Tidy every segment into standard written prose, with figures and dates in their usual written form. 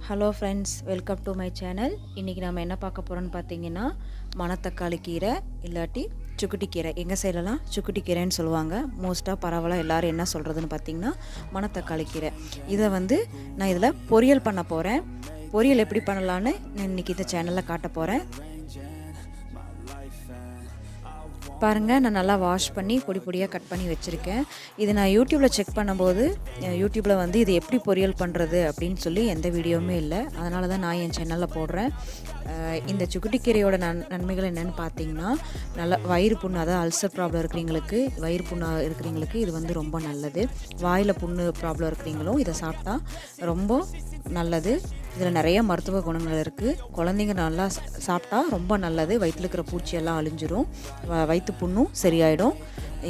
Hello friends, welcome to my channel. இன்றைக்கி நம்ம என்ன பார்க்க போகிறோன்னு பார்த்தீங்கன்னா, மணத்தக்காளி கீரை இல்லாட்டி சுக்குட்டி கீரை. எங்கள் சைடெல்லாம் சுக்குட்டி கீரைன்னு சொல்லுவாங்க. மோஸ்ட்டாக பரவலாக எல்லோரும் என்ன சொல்கிறதுன்னு பார்த்தீங்கன்னா மணத்தக்காளி கீரை. இதை நான் இதில் பொரியல் பண்ண போகிறேன். பொரியல் எப்படி பண்ணலான்னு நான் இன்றைக்கி இந்த சேனலில் காட்ட போகிறேன். பாருங்கள், நான் நல்லா வாஷ் பண்ணி பொடி பொடியாக கட் பண்ணி வச்சுருக்கேன். இது நான் யூடியூப்பில் செக் பண்ணும்போது யூடியூப்பில் இது எப்படி பொரியல் பண்ணுறது அப்படின்னு சொல்லி எந்த வீடியோவுமே இல்லை. அதனால தான் நான் என் சேனலில் போடுறேன். இந்த சுக்குட்டிக்கீரையோட நன்மைகள் என்னென்னு பார்த்தீங்கன்னா, நல்லா வயிறு புண்ணு, அதாவது அல்சர் ப்ராப்ளம் இருக்கிறவங்களுக்கு, வயிறு புண்ணு இருக்கிறவங்களுக்கு இது ரொம்ப நல்லது. வாயில் புண்ணு ப்ராப்ளம் இருக்கிறவங்களும் இதை சாப்பிட்டா ரொம்ப நல்லது. இதில் நிறைய மருத்துவ குணங்கள் இருக்குது. குழந்தைங்க நல்லா சாப்பிட்டா ரொம்ப நல்லது. வயிற்றில் இருக்கிற பூச்சியெல்லாம் அழிஞ்சிரும், வயிற்று புண்ணும் சரியாயிடும்.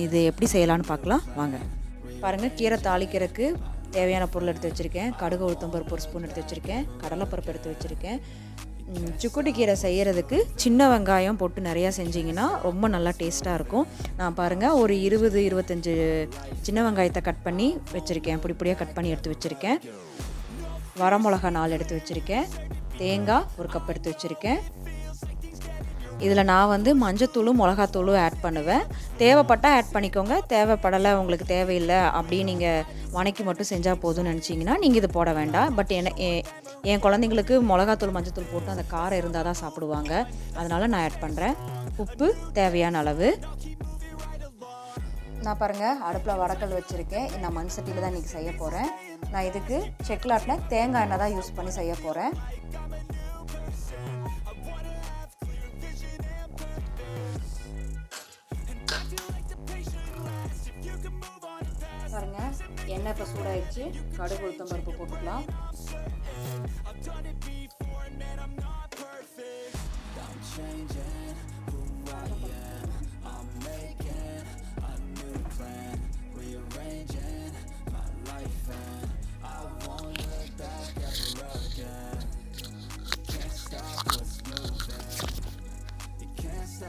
இது எப்படி செய்யலான்னு பார்க்கலாம் வாங்க. பாருங்கள், கீரை தாளிக்கிறதுக்கு தேவையான பொருள் எடுத்து வச்சுருக்கேன். கடுகு உளுத்தம்பருப்பு ஒரு ஸ்பூன் எடுத்து வச்சுருக்கேன். கடலைப்பருப்பு எடுத்து வச்சுருக்கேன். சுக்குட்டி கீரை செய்கிறதுக்கு சின்ன வெங்காயம் போட்டு நிறையா செஞ்சிங்கன்னா ரொம்ப நல்லா டேஸ்ட்டாக இருக்கும். நான் பாருங்கள், ஒரு 20-25 சின்ன வெங்காயத்தை கட் பண்ணி வச்சுருக்கேன். பொடியாக கட் பண்ணி எடுத்து வச்சுருக்கேன். வரமிளகா 4 எடுத்து வச்சுருக்கேன். தேங்காய் 1 கப் எடுத்து வச்சுருக்கேன். இதில் நான் மஞ்சத்தூளும் மிளகாத்தூளும் ஆட் பண்ணுவேன். தேவைப்பட்டால் ஆட் பண்ணிக்கோங்க, தேவைப்படலை, உங்களுக்கு தேவையில்லை அப்படின்னு நீங்கள் வணக்கி மட்டும் செஞ்சால் போதும்னு நினச்சிங்கன்னா நீங்கள் இது போட வேண்டாம். பட் என் குழந்தைங்களுக்கு மிளகாத்தூள் மஞ்சத்தூள் போட்டு அந்த காரம் இருந்தால் தான் சாப்பிடுவாங்க. அதனால் நான் ஆட் பண்ணுறேன். உப்பு தேவையான அளவு. நான் பாருங்கள், அடுப்பில் வடக்கல் வச்சுருக்கேன். நான் மண் சட்டியில் தான் இன்றைக்கி செய்ய போகிறேன். நான் இதுக்கு செக்லாட்டின தேங்காய் எண்ணெய் தான் யூஸ் பண்ணி செய்ய போகிறேன். பாருங்கள், எண்ணெய் இப்போ சூடாகிடுச்சு. கடுகு உளுத்தம் பருப்பு போட்டுக்கலாம்.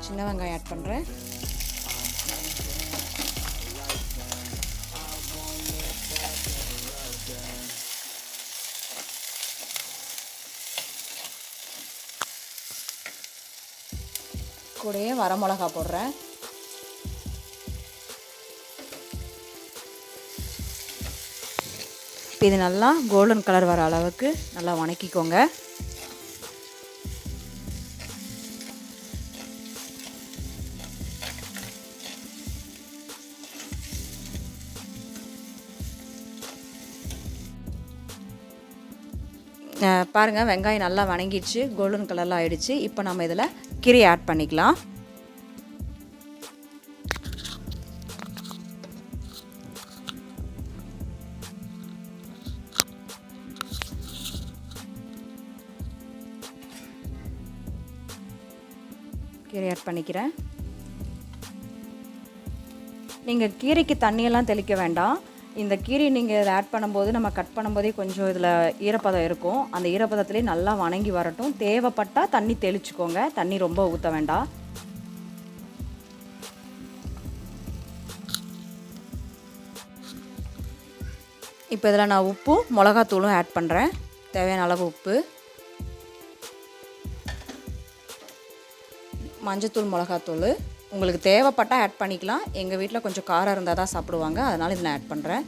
சின்ன வெங்காயம் ஆட் பண்ணுறேன். கூடயே வரமிளகா போடுறேன். இப்போ இது நல்லா கோல்டன் கலர் வர அளவுக்கு நல்லா வணக்கிக்கோங்க. பாருங்கள், வெங்காயம் நல்லா வணங்கிடுச்சு, கோல்டன் கலரில் ஆகிடுச்சு. இப்போ நம்ம இதில் கீரையை ஆட் பண்ணிக்கலாம். கீரை ஆட் பண்ணிக்கிறேன். நீங்கள் கீரைக்கு தண்ணியெல்லாம் தெளிக்க வேண்டாம். இந்த கீரை நீங்கள் இதை ஆட் பண்ணும்போது, நம்ம கட் பண்ணும்போதே கொஞ்சம் இதில் ஈரப்பதம் இருக்கும். அந்த ஈரப்பதத்துலேயே நல்லா வணங்கி வரட்டும். தேவைப்பட்டால் தண்ணி தெளிச்சுக்கோங்க, தண்ணி ரொம்ப ஊற்ற வேண்டாம். இப்போ இதில் நான் உப்பும் மிளகாத்தூளும் ஆட் பண்ணுறேன். தேவையான அளவு உப்பு, மஞ்சத்தூள், மிளகாத்தூள் உங்களுக்கு தேவைப்பட்டால் ஆட் பண்ணிக்கலாம். எங்கள் வீட்டில் கொஞ்சம் காரம் இருந்தால் தான் சாப்பிடுவாங்க, அதனால் இதை நான் ஆட் பண்ணுறேன்.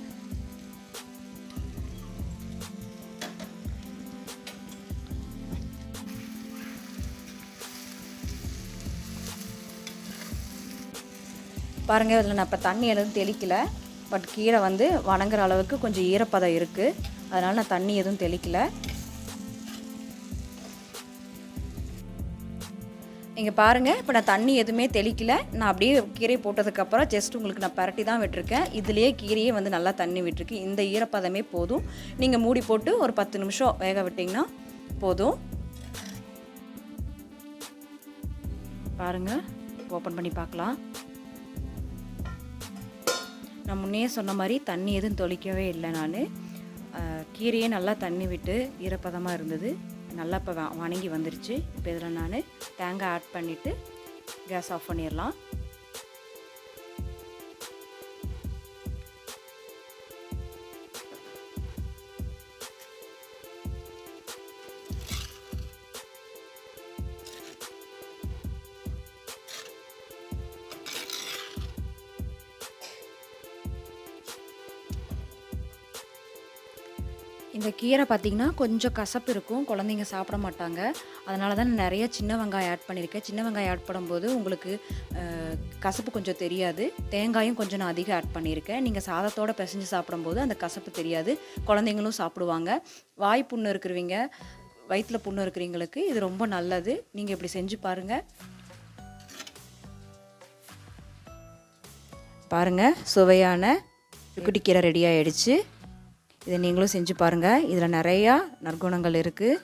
பாருங்கள், இதில் நான் இப்போ தண்ணி எதுவும் தெளிக்கலை. பட் கீரை வணங்குற அளவுக்கு கொஞ்சம் ஈரப்பதம் இருக்குது. அதனால் நான் தண்ணி எதுவும் தெளிக்கலை. இங்கே பாருங்கள், இப்போ நான் தண்ணி எதுவுமே தெளிக்கலை. நான் அப்படியே கீரை போட்டதுக்கப்புறம் ஜஸ்ட் உங்களுக்கு நான் பரட்டி தான் விட்டுருக்கேன். இதுலேயே கீரையே நல்லா தண்ணி விட்டுருக்கு. இந்த ஈரப்பதமே போதும். நீங்கள் மூடி போட்டு ஒரு 10 நிமிஷம் வேக விட்டிங்கன்னா போதும். பாருங்கள், ஓப்பன் பண்ணி பார்க்கலாம். நான் முன்னே சொன்ன மாதிரி தண்ணி எதுவும் தொளிக்கவே இல்லை. நான் கீரையே நல்லா தண்ணி விட்டு ஈரப்பதமாக இருந்தது. நல்லா இப்போ வணங்கி வந்துருச்சு. இப்போ இதில் நான் தேங்காய் ஆட் பண்ணிவிட்டு கேஸ் ஆஃப் பண்ணிடலாம். இந்த கீரை பார்த்திங்கன்னா கொஞ்சம் கசப்பு இருக்கும், குழந்தைங்க சாப்பிட மாட்டாங்க. அதனால தான் நான் நிறைய சின்ன வெங்காயம் ஆட் பண்ணியிருக்கேன். சின்ன வெங்காயம் ஆட் பண்ணும்போது உங்களுக்கு கசப்பு கொஞ்சம் தெரியாது. தேங்காயும் கொஞ்சம் நான் அதிகம் ஆட் பண்ணியிருக்கேன். நீங்கள் சாதத்தோடு பிசைஞ்சு சாப்பிடும்போது அந்த கசப்பு தெரியாது, குழந்தைங்களும் சாப்பிடுவாங்க. வாய் புண்ணு இருக்கிறவங்க, வயிற்றில் புண்ணு இருக்கிறவங்களுக்கு இது ரொம்ப நல்லது. நீங்கள் இப்படி செஞ்சு பாருங்கள். பாருங்கள், சுவையான சுக்குட்டி கீரை ரெடி ஆகிடுச்சு. இதை நீங்களும் செஞ்சு பாருங்கள். இதில் நிறையா நற்குணங்கள் இருக்குது.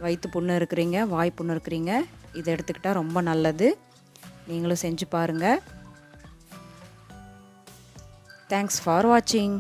வயிற்று புண்ணு இருக்கிறீங்க, வாய் புண்ணு இருக்கிறீங்க, இதை எடுத்துக்கிட்டால் ரொம்ப நல்லது. நீங்களும் செஞ்சு பாருங்கள். தேங்க்ஸ் ஃபார் வாட்சிங்.